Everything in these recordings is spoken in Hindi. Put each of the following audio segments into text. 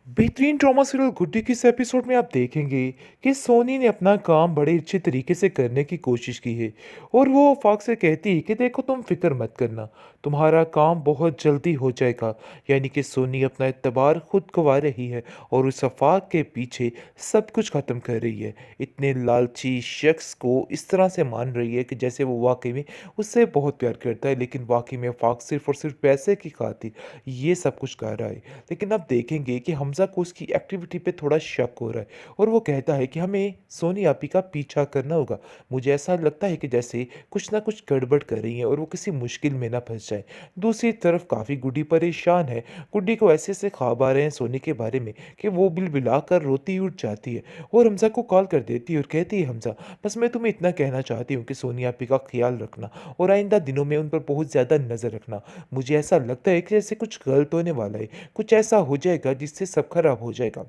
बेहतरीन ड्रामा सीरियल गुड्डी की इस एपिसोड में आप देखेंगे कि सोनी ने अपना काम बड़े अच्छे तरीके से करने की कोशिश की है। और वो आफाक से कहती है कि देखो तुम फिक्र मत करना, तुम्हारा काम बहुत जल्दी हो जाएगा। यानी कि सोनी अपना एतबार खुद गंवा रही है और उस आफाक के पीछे सब कुछ ख़त्म कर रही है। इतने लालची शख्स को इस तरह से मान रही है कि जैसे वो वाकई में उससे बहुत प्यार करता है, लेकिन वाकई में आफाक सिर्फ और सिर्फ पैसे की खातिर ये सब कुछ कर रहा है। लेकिन आप देखेंगे कि हमज़ा को उसकी एक्टिविटी पे थोड़ा शक हो रहा है और वो कहता है कि हमें सोनी आपी का पीछा करना होगा। मुझे ऐसा लगता है कि जैसे कुछ ना कुछ गड़बड़ कर रही है और वो किसी मुश्किल में ना फंस जाए। दूसरी तरफ काफ़ी गुड्डी परेशान है। गुड्डी को ऐसे ऐसे ख्वाब आ रहे हैं सोनी के बारे में कि वो बिलबिला कर रोती उठ जाती है और हमज़ा को कॉल कर देती है और कहती है, हमज़ा बस मैं तुम्हें इतना कहना चाहती हूँ कि सोनी आपी का ख्याल रखना और आइंदा दिनों में उन पर बहुत ज़्यादा नज़र रखना। मुझे ऐसा लगता है कि जैसे कुछ गलत होने वाला है, कुछ ऐसा हो जाएगा जिससे सब खराब हो जाएगा।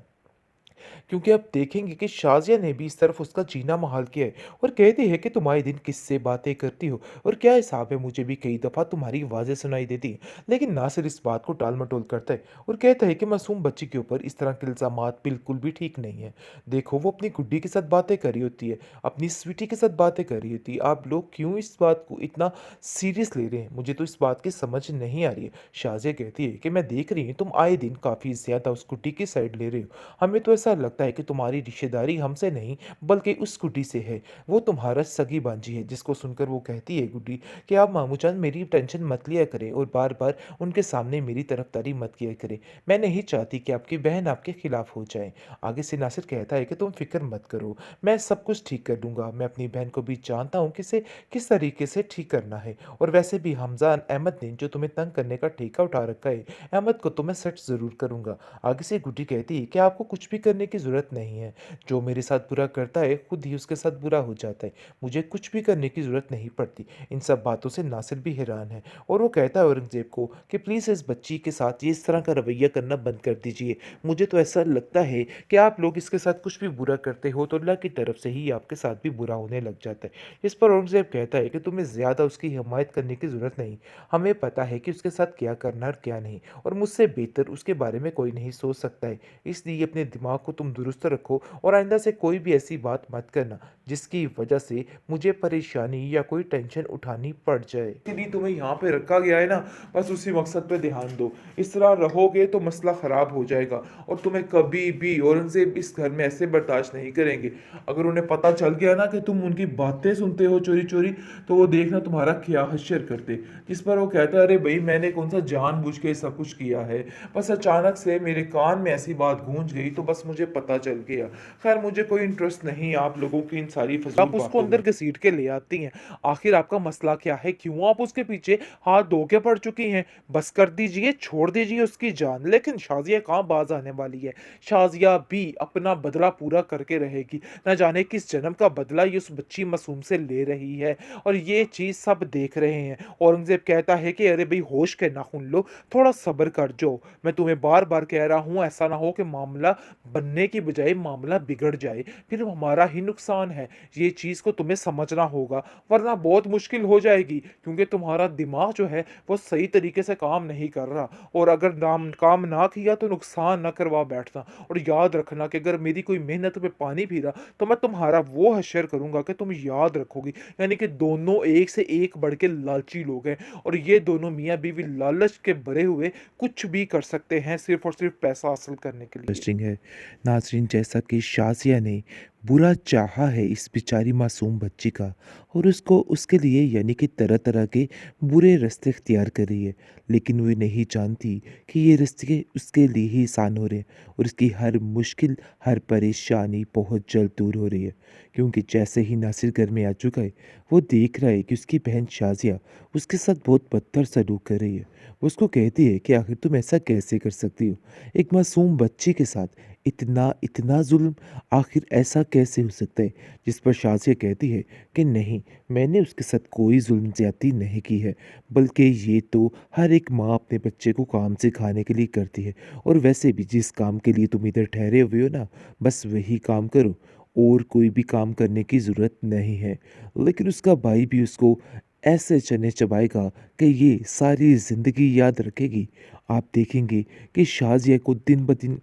क्योंकि आप देखेंगे कि शाज़िया ने भी इस तरफ उसका जीना मुहाल किया है और कहती है कि तुम आए दिन किससे बातें करती हो और क्या हिसाब है, मुझे भी कई दफ़ा तुम्हारी आवाज़ें सुनाई देती हैं। लेकिन नासिर इस बात को टाल-मटोल करता है और कहता है कि मासूम बच्ची के ऊपर इस तरह के इल्ज़ामात बिल्कुल भी ठीक नहीं है। देखो वो अपनी गुड्डी के साथ बातें कर रही होती है, अपनी स्वीटी के साथ बातें कर रही होती है। आप लोग क्यों इस बात को इतना सीरियस ले रहे हैं? मुझे तो इस बात की समझ नहीं आ रही है। शाज़िया कहती है कि मैं देख रही हूँ तुम आए दिन काफ़ी ज़्यादा उस गुड्डी की साइड ले रहे हो। हमें तो ऐसा लगता है कि तुम्हारी रिश्तेदारी हमसे नहीं बल्कि उस गुड्डी से है। वो तुम्हारा सगी भांजी है। जिसको सुनकर वो कहती है गुड्डी कि आप मामू जान मेरी टेंशन मत लिया करें और बार बार उनके सामने मेरी तरफदारी मत किया करें। मैं नहीं चाहती कि आपकी बहन आपके खिलाफ हो जाए। आगे से नासिर कहता है कि तुम फिक्र मत करो, मैं सब कुछ ठीक कर लूँगा। मैं अपनी बहन को भी जानता हूँ कि इसे किस तरीके से ठीक करना है। और वैसे भी हमजा अहमद ने जो तुम्हें तंग करने का ठेका उठा रखा है, अहमद को तो मैं सच ज़रूर करूँगा। आगे से गुड्डी कहती है कि आपको कुछ भी करने की ज़रूरत नहीं है। जो मेरे साथ बुरा करता है खुद ही उसके साथ बुरा हो जाता है। मुझे कुछ भी करने की ज़रूरत नहीं पड़ती। इन सब बातों से नासिर भी हैरान है और वो कहता है औरंगज़ेब को कि प्लीज़ इस बच्ची के साथ ये इस तरह का रवैया करना बंद कर दीजिए। मुझे तो ऐसा लगता है कि आप लोग इसके साथ कुछ भी बुरा करते हो तो अल्लाह की तरफ से ही आपके साथ भी बुरा होने लग जाता है। इस पर औरंगज़ेब कहता है कि तुम्हें ज़्यादा उसकी हिमायत करने की ज़रूरत नहीं। हमें पता है कि उसके साथ क्या करना और क्या नहीं, और मुझसे बेहतर उसके बारे में कोई नहीं सोच सकता है। इसलिए अपने दिमाग को तुम दुरुस्त रखो और आइंदा से कोई भी ऐसी बात मत करना जिसकी वजह से मुझे परेशानी या कोई टेंशन उठानी पड़ जाए। इसलिए तुम्हें यहाँ पे रखा गया है ना, बस उसी मकसद पे ध्यान दो। इस तरह रहोगे तो मसला ख़राब हो जाएगा और तुम्हें कभी भी औरंगज़ेब इस घर में ऐसे बर्दाश्त नहीं करेंगे। अगर उन्हें पता चल गया ना कि तुम उनकी बातें सुनते हो चोरी चोरी, तो वो देखना तुम्हारा क्या हश्र करते। जिस पर वो कहता है, अरे भाई मैंने कौन सा जानबूझ के सब कुछ किया है, बस अचानक से मेरे कान में ऐसी बात गूंज गई तो बस मुझे पता चल गया। खैर मुझे कोई इंटरेस्ट नहीं आप लोगों की इन सारी फजूल आप उसको बातों अंदर में घसीट के ले आती हैं। आखिर आपका मसला क्या है, क्यों आप उसके पीछे हाथ धो के पड़ चुकी हैं? बस कर दीजिए, छोड़ दीजिए उसकी जान। लेकिन शाजिया कहाँ बाज आने वाली है। शाजिया भी अपना बदला पूरा करके रहेगी। न जाने किस जन्म का बदला ये उस बच्ची मासूम से ले रही है और ये चीज़ सब देख रहे हैं। औरंगज़ेब कहता है कि अरे भाई होश के नाखून लो, थोड़ा सब्र कर जाओ। मैं तुम्हें बार बार कह रहा हूँ ऐसा ना हो कि मामला बनने की बजाय मामला बिगड़ जाए, फिर हमारा ही नुकसान है। ये चीज़ को तुम्हें समझना होगा वरना बहुत मुश्किल हो जाएगी, क्योंकि तुम्हारा दिमाग जो है वो सही तरीके से काम नहीं कर रहा। और अगर नाम काम ना किया तो नुकसान ना करवा बैठना। और याद रखना कि अगर मेरी कोई मेहनत पे पानी फिरा तो मैं तुम्हारा वो हश्र करूंगा कि तुम याद रखोगी। यानी कि दोनों एक से एक बढ़ के लालची लोग हैं और ये दोनों मियाँ बीवी लालच के भरे हुए कुछ भी कर सकते हैं सिर्फ और सिर्फ पैसा हासिल करने के लिए। इंटरेस्टिंग है नाज़रीन, जैसा कि शाज़िया ने बुरा चाहा है इस बेचारी मासूम बच्ची का और उसको उसके लिए यानी कि तरह-तरह के बुरे रास्ते इख्तियार कर रही है। लेकिन वो नहीं जानती कि ये रास्ते उसके लिए ही आसान हो रहे हैं और उसकी हर मुश्किल, हर परेशानी बहुत जल्द दूर हो रही है। क्योंकि जैसे ही नासिर घर में आ चुका है, वो देख रहा है कि उसकी बहन शाज़िया उसके साथ बहुत बदतर सलूक कर रही है। वो उसको कहती है कि आखिर तुम ऐसा कैसे कर सकती हो? एक मासूम बच्ची के साथ इतना इतना ज़ुल्म, आखिर ऐसा कैसे हो सकता है? जिस पर शाज़िया कहती है कि नहीं, मैंने उसके साथ कोई ज़ुल्म ज़्यादती नहीं की है, बल्कि ये तो हर एक माँ अपने बच्चे को काम सिखाने के लिए करती है। और वैसे भी जिस काम के लिए तुम इधर ठहरे हुए हो ना, बस वही काम करो और कोई भी काम करने की ज़रूरत नहीं है। लेकिन उसका भाई भी उसको ऐसे चने चबाएगा कि ये सारी ज़िंदगी याद रखेगी। आप देखेंगे कि शाज़िया को दिन ब दिन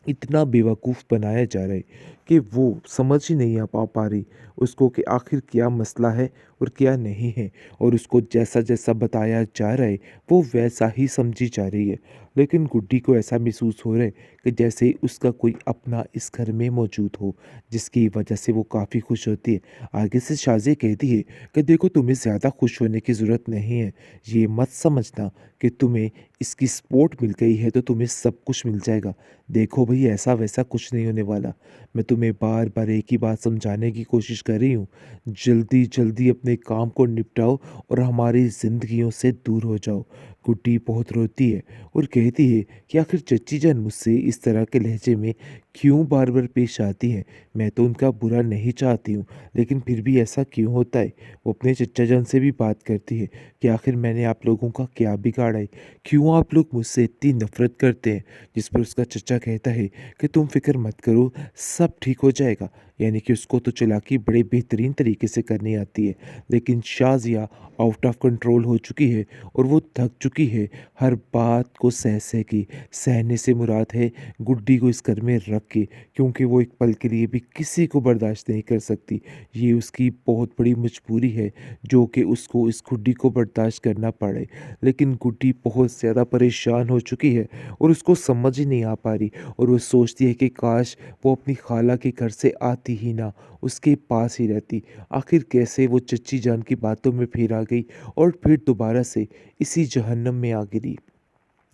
इतना बेवकूफ़ बनाया जा रहा है कि वो समझ ही नहीं आ पा रही उसको कि आखिर क्या मसला है और क्या नहीं है। और उसको जैसा-जैसा बताया जा रहा है, वो वैसा ही समझी जा रही है। लेकिन गुड्डी को ऐसा महसूस हो रहा है कि जैसे उसका कोई अपना इस घर में मौजूद हो, जिसकी वजह से वो काफ़ी खुश होती है। आगे से शाज़िया कहती है कि देखो, तुम्हें ज़्यादा खुश होने की ज़रूरत नहीं है। ये मत समझना कि तुम्हें इसकी सपोर्ट मिल गई है तो तुम्हें सब कुछ मिल जाएगा। देखो भई, ऐसा वैसा कुछ नहीं होने वाला। मैं तुम्हें बार-बार एक ही बात समझाने की कोशिश कर रही हूँ। जल्दी-जल्दी अपने काम को निपटाओ और हमारी ज़िंदगियों से दूर हो जाओ। गुड्डी बहुत रोती है और कहती है कि आखिर चच्ची जान मुझसे इस तरह के लहज़े में क्यों बार-बार पेश आती हैं? मैं तो उनका बुरा नहीं चाहती हूँ, लेकिन फिर भी ऐसा क्यों होता है? वो अपने चच्चा जान से भी बात करती है कि आखिर मैंने आप लोगों का क्या बिगाड़ा है? क्यों आप लोग मुझसे इतनी नफ़रत करते हैं? जिस पर उसका चचा कहता है कि तुम फ़िक्र मत करो, सब ठीक हो जाएगा। यानी कि उसको तो चालाकी बड़े बेहतरीन तरीके से करनी आती है। लेकिन शाज़िया आउट ऑफ कंट्रोल हो चुकी है और वो थक चुकी है हर बात को सह के। सहने से मुराद है गुड्डी को इस घर में रख के, क्योंकि वो एक पल के लिए भी किसी को बर्दाश्त नहीं कर सकती। ये उसकी बहुत बड़ी मजबूरी है जो कि उसको इस गुड्डी को बर्दाश्त करना पड़े। लेकिन गुड्डी बहुत ज़्यादा परेशान हो चुकी है और उसको समझ ही नहीं आ पा रही और वो सोचती है कि काश वो अपनी खाला के घर से आती ही ना, उसके पास ही रहती। आखिर कैसे वो चच्ची जान की बातों में फिर आ गई और फिर दोबारा से इसी जहन्नम में आ गिरी।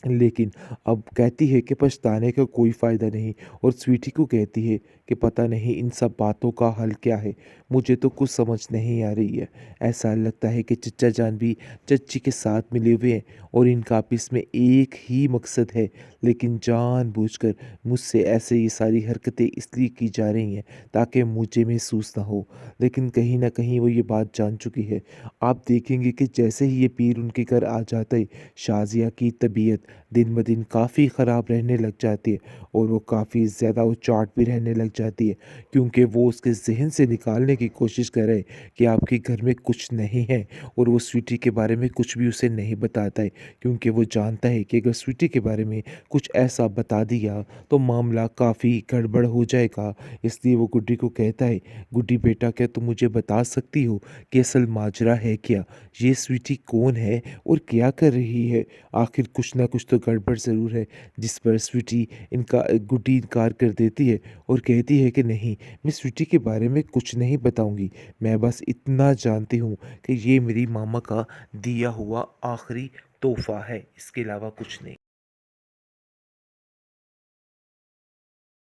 लेकिन अब कहती है कि पछताने का कोई फ़ायदा नहीं और स्वीटी को कहती है कि पता नहीं इन सब बातों का हल क्या है। मुझे तो कुछ समझ नहीं आ रही है। ऐसा लगता है कि चच्चा जान भी चच्ची के साथ मिले हुए हैं और इनका आपस में एक ही मकसद है, लेकिन जानबूझकर मुझसे ऐसे ये सारी हरकतें इसलिए की जा रही हैं ताकि मुझे महसूस ना हो। लेकिन कहीं न कहीं वो ये बात जान चुकी है। आप देखेंगे कि जैसे ही ये पीर उनके घर आ जाता है, शाज़िया की तबीयत दिन-ब-दिन काफ़ी ख़राब रहने लग जाती है और वो काफ़ी ज़्यादा उचाट भी रहने लग जाती है, क्योंकि वो उसके ज़हन से निकालने की कोशिश कर रहे हैं कि आपके घर में कुछ नहीं है और वो स्वीटी के बारे में कुछ भी उसे नहीं बताता है, क्योंकि वो जानता है कि अगर स्वीटी के बारे में कुछ ऐसा बता दिया तो मामला काफ़ी गड़बड़ हो जाएगा। इसलिए वो गुड्डी को कहता है, "गुड्डी बेटा, क्या तुम मुझे बता सकती हो कि असल माजरा है क्या? ये स्वीटी कौन है और क्या कर रही है? आखिर कुछ ना कुछ तो गड़बड़ ज़रूर है।" जिस पर स्वीटी गुड्डी इनकार कर देती है और कहती है कि नहीं, मैं स्वीटी के बारे में कुछ नहीं बताऊँगी। मैं बस इतना जानती हूँ कि ये मेरी मामा का दिया हुआ आखिरी तोहफ़ा है, इसके अलावा कुछ नहीं।